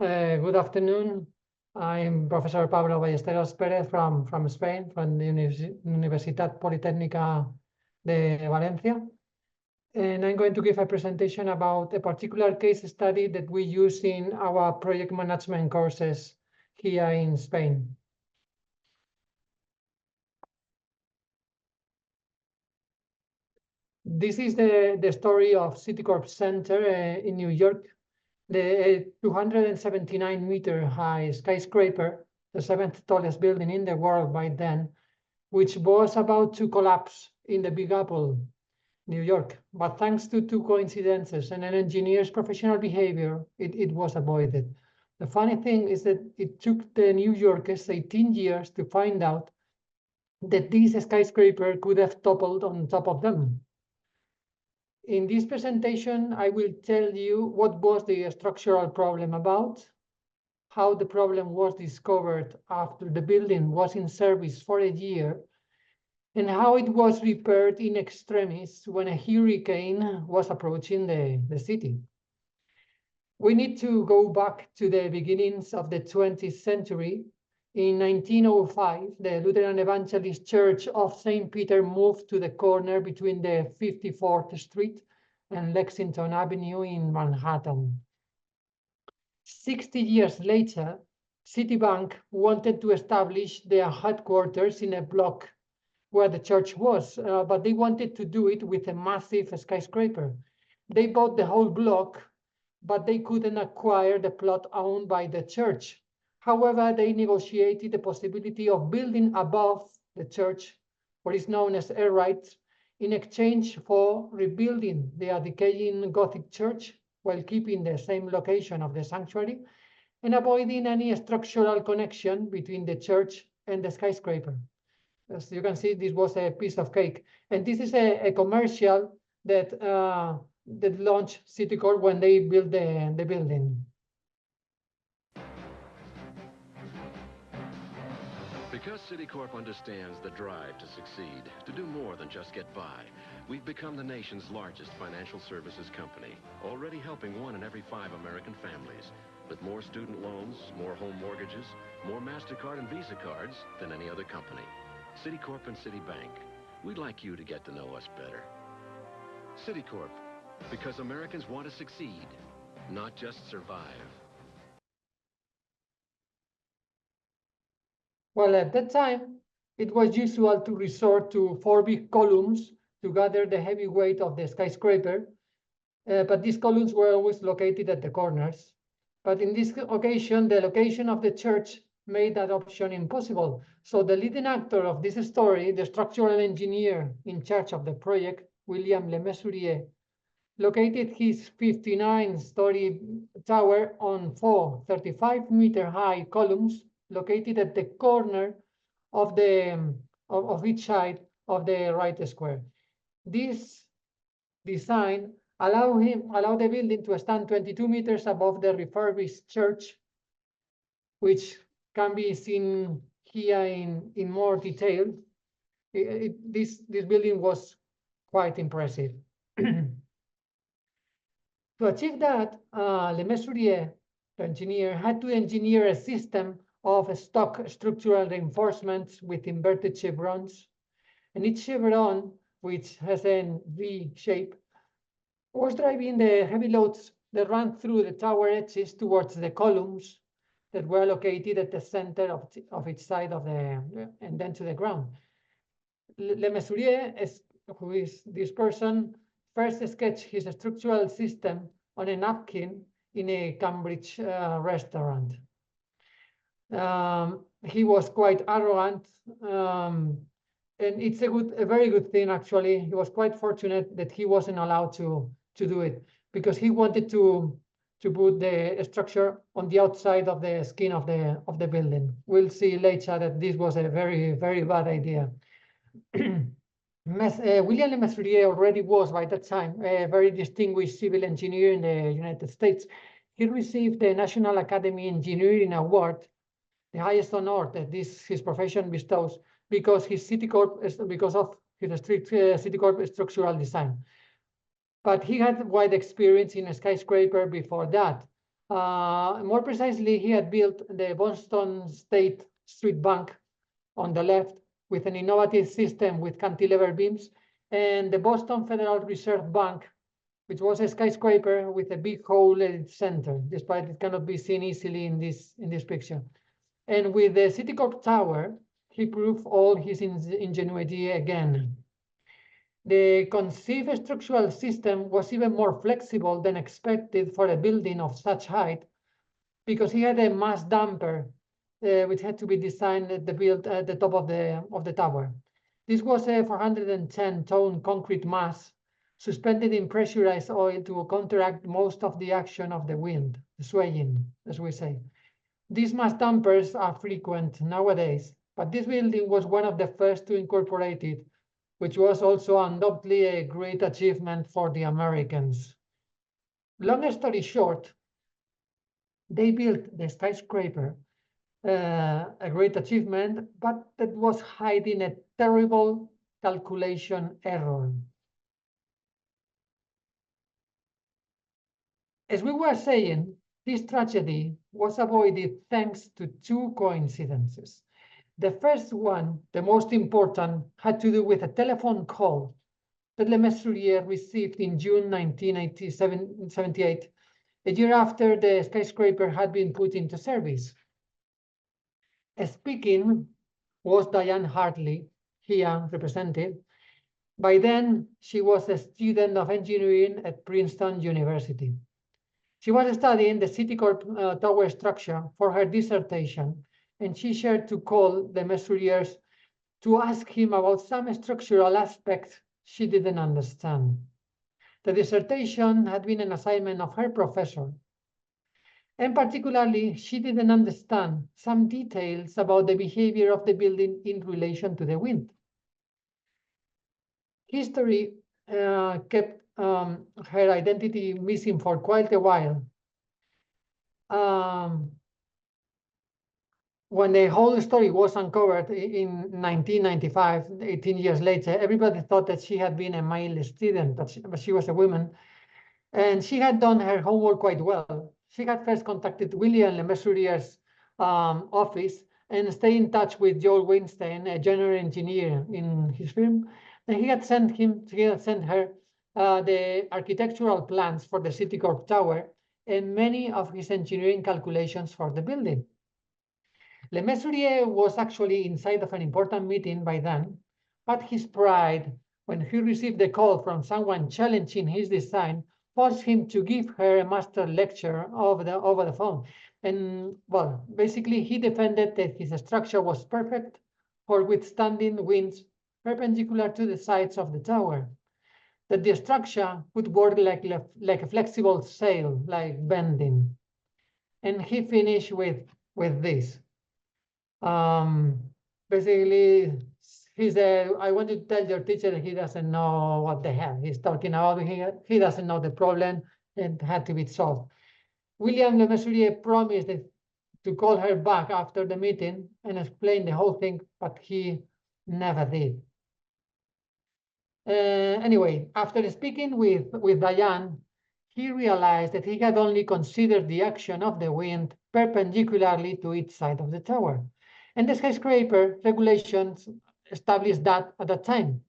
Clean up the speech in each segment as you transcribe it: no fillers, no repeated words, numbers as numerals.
Good afternoon. I'm Professor Pablo Ballesteros-Perez from Spain, from the Universidad Politécnica de Valencia. And I'm going to give a presentation about a particular case study that we use in our project management courses here in Spain. This is the story of Citicorp Center in New York. The 279-meter high skyscraper, the 7th tallest building in the world by then, which was about to collapse in the Big Apple, New York. But thanks to two coincidences and an engineer's professional behavior, it was avoided. The funny thing is that it took the New Yorkers 18 years to find out that this skyscraper could have toppled on top of them. In this presentation, I will tell you what was the structural problem about, how the problem was discovered after the building was in service for a year, and how it was repaired in extremis when a hurricane was approaching the city. We need to go back to the beginnings of the 20th century. In 1905, the Lutheran Evangelist Church of St. Peter moved to the corner between the 54th Street and Lexington Avenue in Manhattan. 60 years later, Citibank wanted to establish their headquarters in a block where the church was, but they wanted to do it with a massive skyscraper. They bought the whole block, but they couldn't acquire the plot owned by the church. However, they negotiated the possibility of building above the church, what is known as air rights, in exchange for rebuilding their decaying Gothic church while keeping the same location of the sanctuary and avoiding any structural connection between the church and the skyscraper. As you can see, this was a piece of cake. And this is a commercial that launched Citicorp when they built the building. Because Citicorp understands the drive to succeed, to do more than just get by, we've become the nation's largest financial services company, already helping 1 in every 5 American families, with more student loans, more home mortgages, more MasterCard and Visa cards than any other company. Citicorp and Citibank, we'd like you to get to know us better. Citicorp, because Americans want to succeed, not just survive. Well, at that time, it was usual to resort to 4 big columns to gather the heavy weight of the skyscraper, but these columns were always located at the corners. But in this occasion, the location of the church made that option impossible. So the leading actor of this story, the structural engineer in charge of the project, William Le Mesurier, located his 59-story tower on 4 35-meter-high columns located at the corner of each side of the right square. This design allowed the building to stand 22 meters above the refurbished church, which can be seen here in more detail. This building was quite impressive. To achieve that, Le Mesurier, the engineer, had to engineer a system of stock structural reinforcements with inverted chevrons. And each chevron, which has a V shape, was driving the heavy loads that ran through the tower edges towards the columns that were located at the center of each side of and then to the ground. Le Mesurier, who is this person, first sketched his structural system on a napkin in a Cambridge restaurant. He was quite arrogant, and it's a very good thing, actually. He was quite fortunate that he wasn't allowed to do it, because he wanted to put the structure on the outside of the skin of the building. We'll see later that this was a very, very bad idea. William Le Mesurier already was, by that time, a very distinguished civil engineer in the United States. He received the National Academy Engineering Award, the highest honor that his profession bestows, because of his strict Citicorp structural design. But he had wide experience in a skyscraper before that. More precisely, he had built the Boston State Street Bank on the left with an innovative system with cantilever beams, and the Boston Federal Reserve Bank, which was a skyscraper with a big hole at its center, despite it cannot be seen easily in this picture. And with the Citicorp Tower, he proved all his ingenuity again. The conceived structural system was even more flexible than expected for a building of such height, because he had a mass damper, which had to be designed at the top of the tower. This was a 410-ton concrete mass suspended in pressurized oil to counteract most of the action of the wind, the swaying, as we say. These mass dampers are frequent nowadays, but this building was one of the first to incorporate it, which was also undoubtedly a great achievement for the Americans. Long story short, they built the skyscraper, a great achievement, but that was hiding a terrible calculation error. As we were saying, this tragedy was avoided thanks to two coincidences. The first one, the most important, had to do with a telephone call that Le Mesurier received in June 1978, a year after the skyscraper had been put into service. Speaking was Diane Hartley, here represented. By then, she was a student of engineering at Princeton University. She was studying the Citicorp tower structure for her dissertation, and she shared to call the Mesuriers to ask him about some structural aspects she didn't understand. The dissertation had been an assignment of her professor, and particularly, she didn't understand some details about the behavior of the building in relation to the wind. History kept her identity missing for quite a while. When the whole story was uncovered in 1995, 18 years later, everybody thought that she had been a male student, but she was a woman. And she had done her homework quite well. She had first contacted William Le Mesurier's office and stayed in touch with Joel Weinstein, a general engineer in his firm. And he had sent her the architectural plans for the Citicorp Tower and many of his engineering calculations for the building. Le Mesurier was actually inside of an important meeting by then, but his pride, when he received a call from someone challenging his design, forced him to give her a master lecture over the phone. And, well, basically, he defended that his structure was perfect for withstanding winds perpendicular to the sides of the tower, that the structure would work like a flexible sail, like bending. And he finished with this. Basically, he said, I want to tell your teacher that he doesn't know what the hell he's talking about. He doesn't know the problem and had to be solved. William Le Mesurier promised to call her back after the meeting and explain the whole thing, but he never did. Anyway, after speaking with Diane, he realized that he had only considered the action of the wind perpendicularly to each side of the tower. And the skyscraper regulations established that at that time.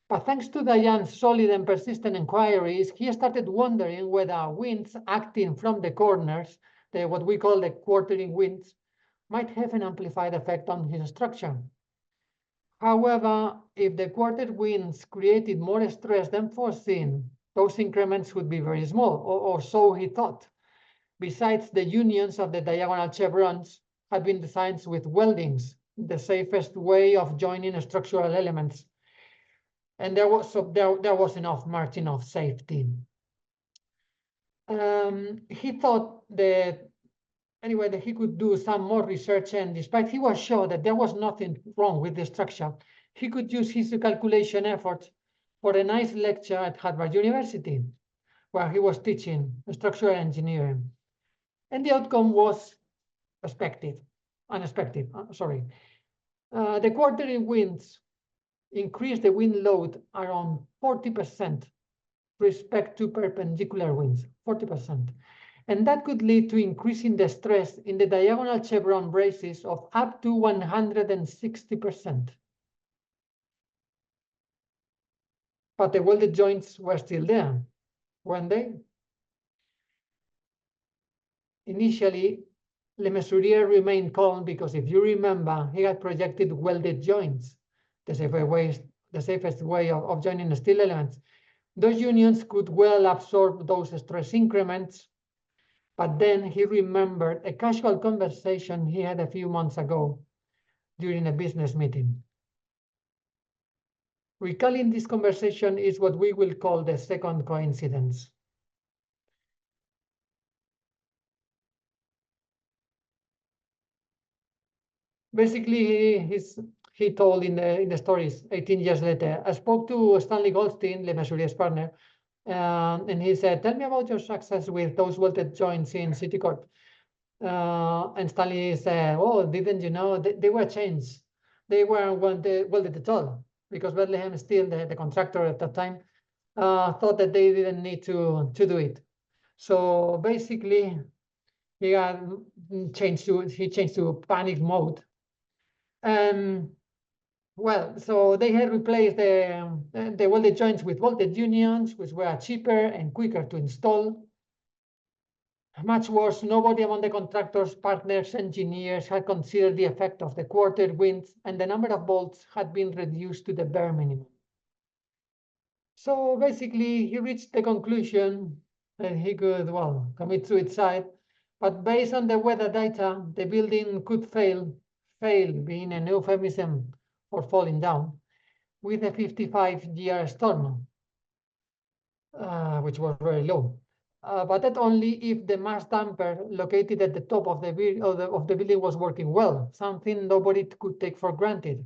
But thanks to Diane's solid and persistent inquiries, he started wondering whether winds acting from the corners, what we call the quartering winds, might have an amplified effect on his structure. However, if the quartered winds created more stress than foreseen, those increments would be very small, or so he thought. Besides, the unions of the diagonal chevrons had been designed with weldings, the safest way of joining structural elements. And there was enough margin of safety. He thought that he could do some more research, and despite he was sure that there was nothing wrong with the structure, he could use his calculation efforts for a nice lecture at Harvard University, where he was teaching structural engineering. And the outcome was unexpected. The quartering winds increased the wind load around 40% respect to perpendicular winds, 40%. And that could lead to increasing the stress in the diagonal chevron braces of up to 160%. But the welded joints were still there, weren't they? Initially, Le Mesurier remained calm because, if you remember, he had projected welded joints, the safest way of joining the steel elements. Those unions could well absorb those stress increments, but then he remembered a casual conversation he had a few months ago during a business meeting. Recalling this conversation is what we will call the second coincidence. Basically, he told in the stories 18 years later, I spoke to Stanley Goldstein, Le Mesurier's partner, and he said, tell me about your success with those welded joints in Citicorp. And Stanley said, oh, didn't you know, they were chains. They weren't welded at all, because Bethlehem Steel, the contractor at that time, thought that they didn't need to do it. So basically, he changed to panic mode. Well, so they had replaced the welded joints with bolted unions, which were cheaper and quicker to install. Much worse, nobody among the contractors, partners, engineers had considered the effect of the quarter winds, and the number of bolts had been reduced to the bare minimum. So basically, he reached the conclusion that he could, well, commit suicide, but based on the weather data, the building could fail being an euphemism for falling down, with a 55-year storm, which was very low. But that only if the mass damper located at the top of the building was working well, something nobody could take for granted.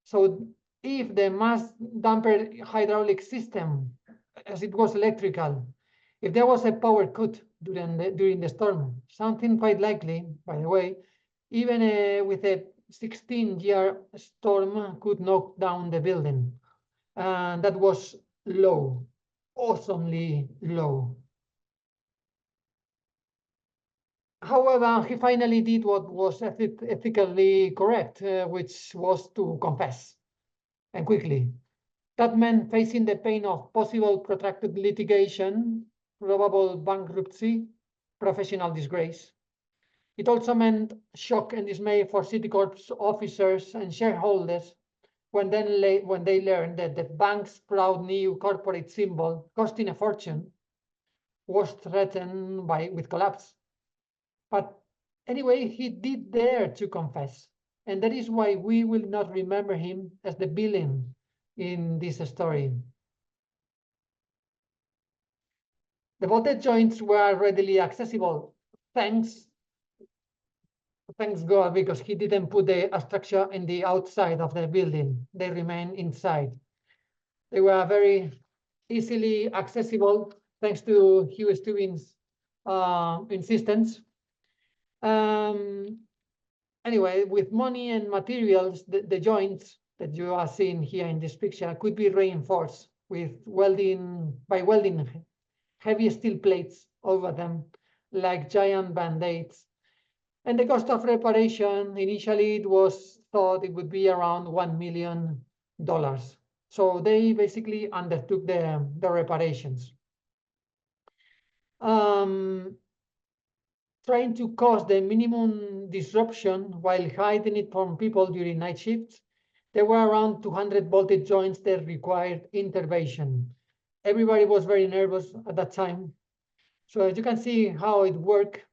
So if the mass damper hydraulic system, as it was electrical, if there was a power cut during the storm, something quite likely, by the way, even with a 16-year storm could knock down the building. And that was low, awesomely low. However, he finally did what was ethically correct, which was to confess, and quickly. That meant facing the pain of possible protracted litigation, probable bankruptcy, professional disgrace. It also meant shock and dismay for Citicorp's officers and shareholders when they learned that the bank's proud new corporate symbol, costing a fortune, was threatened with collapse. But anyway, he did dare to confess, and that is why we will not remember him as the villain in this story. The bolted joints were readily accessible, thanks God, because he didn't put the structure in the outside of the building. They remain inside. They were very easily accessible thanks to Hugh Steuben's insistence. Anyway, with money and materials, the joints that you are seeing here in this picture could be reinforced by welding heavy steel plates over them, like giant band-aids. And the cost of reparation, initially it was thought it would be around $1 million. So they basically undertook the reparations. Trying to cause the minimum disruption while hiding it from people during night shifts, there were around 200 bolted joints that required intervention. Everybody was very nervous at that time. So as you can see how it worked,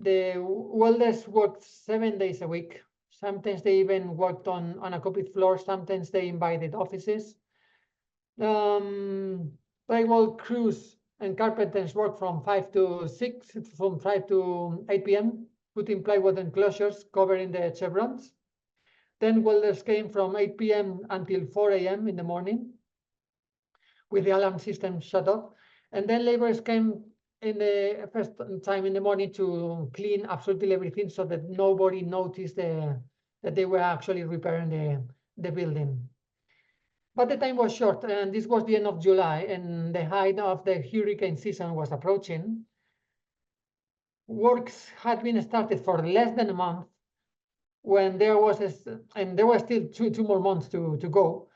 the welders worked 7 days a week. Sometimes they even worked on a concrete floor. Sometimes they invited offices. Drywall crews and carpenters worked from 5 to 8 p.m., putting plywood enclosures covering the chevrons. Then welders came from 8 p.m. until 4 a.m. in the morning with the alarm system shut off. And then laborers came in the first time in the morning to clean absolutely everything so that nobody noticed that they were actually repairing the building. But the time was short, and this was the end of July, and the height of the hurricane season was approaching. works had been started for less than a month when there was, and there were still two more months to go.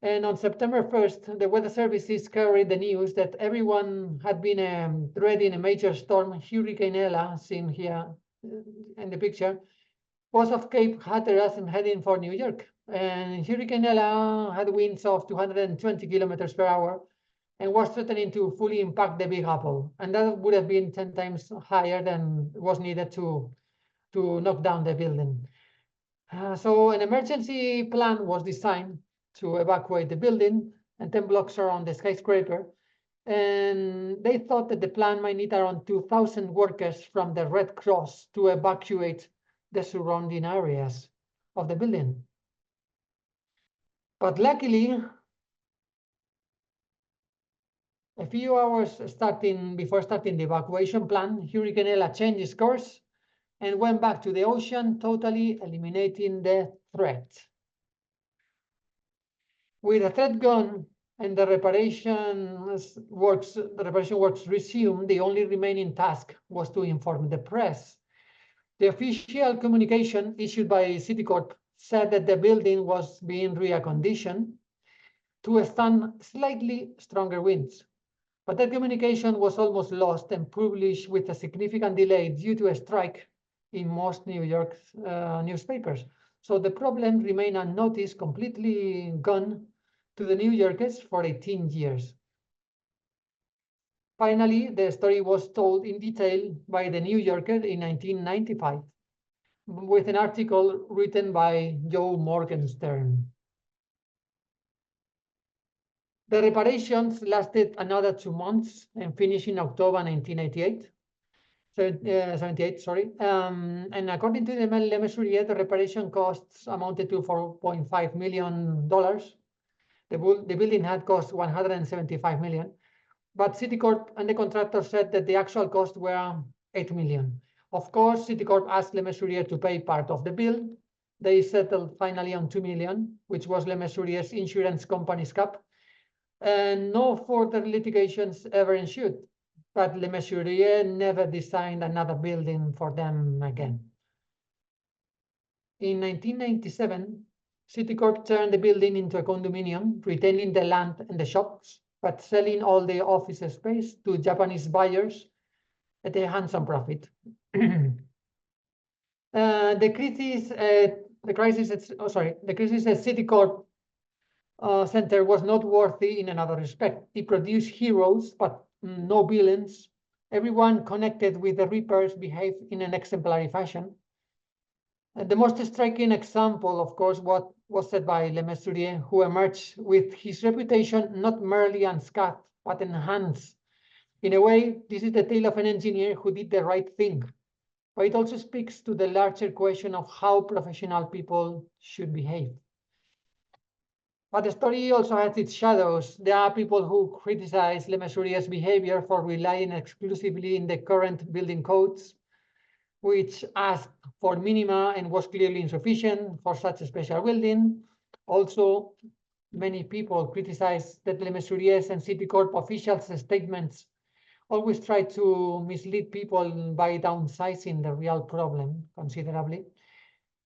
And on September 1st, the weather services carried the news that everyone had been dreading a major storm, Hurricane Ella, seen here in the picture, was off Cape Hatteras and heading for New York. And Hurricane Ella had winds of 220 kilometers per hour and was threatening to fully impact the Big Apple. And that would have been 10 times higher than was needed to knock down the building. So an emergency plan was designed to evacuate the building and 10 blocks around the skyscraper. And they thought that the plan might need around 2,000 workers from the Red Cross to evacuate the surrounding areas of the building. But luckily, a few hours before starting the evacuation plan, Hurricane Ella changed its course and went back to the ocean, totally eliminating the threat. With the threat gone and the reparation works resumed, the only remaining task was to inform the press. The official communication issued by Citicorp said that the building was being reconditioned to withstand slightly stronger winds. But that communication was almost lost and published with a significant delay due to a strike in most New York newspapers. So the problem remained unnoticed, completely gone to the New Yorkers for 18 years. Finally, the story was told in detail by the New Yorker in 1995 with an article written by Joe Morgenstern. The reparations lasted another 2 months and finished in October 1988. 78, sorry. And according to the Le Mesurier, the reparation costs amounted to $4.5 million. The building had cost $175 million, but Citicorp and the contractor said that the actual costs were $8 million. Of course, Citicorp asked Le Mesurier to pay part of the bill. They settled finally on $2 million, which was Le Mesurier's insurance company's cap, and no further litigations ever ensued. But Le Mesurier never designed another building for them again. In 1997, Citicorp turned the building into a condominium, retaining the land and the shops, but selling all the office space to Japanese buyers at a handsome profit. The crisis at Citicorp Center was noteworthy in another respect. It produced heroes, but no villains. Everyone connected with the repairs behaved in an exemplary fashion. The most striking example, of course, was said by Le Mesurier, who emerged with his reputation not merely unscathed, but enhanced. In a way, this is the tale of an engineer who did the right thing, but it also speaks to the larger question of how professional people should behave. But the story also has its shadows. There are people who criticize Le Mesurier's behavior for relying exclusively in the current building codes, which asked for minima and was clearly insufficient for such a special building. Also, many people criticize that Le Mesurier's and Citicorp officials' statements always try to mislead people by downsizing the real problem considerably.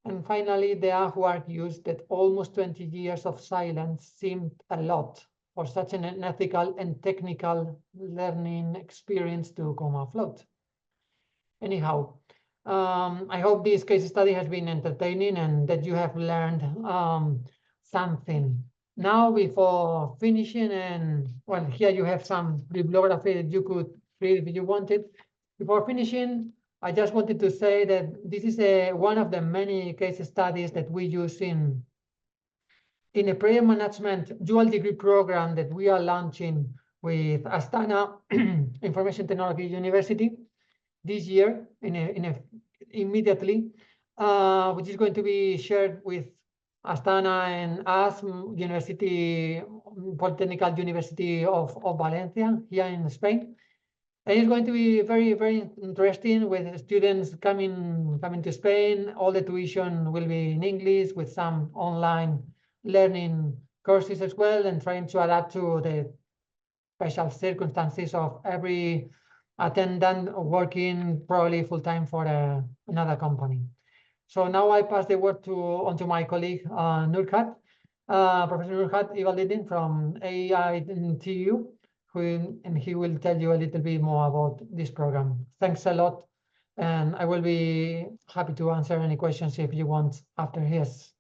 And finally, there are who argues that almost 20 years of silence seemed a lot for such an unethical and technical learning experience to come afloat. Anyhow, I hope this case study has been entertaining and that you have learned something. Now, before finishing, and well, here you have some bibliography that you could read if you wanted. Before finishing, I just wanted to say that this is one of the many case studies that we use in a project management dual degree program that we are launching with Astana Information Technology University this year immediately, which is going to be shared with Astana and us, Politechnical University of Valencia here in Spain. And it's going to be very, very interesting with students coming to Spain. All the tuition will be in English with some online learning courses as well, and trying to adapt to the special circumstances of every attendant working probably full-time for another company. So now I pass the word on to my colleague, Nurhat, Professor Nurhat Ivalidin from AITU, and he will tell you a little bit more about this program. Thanks a lot, and I will be happy to answer any questions if you want after his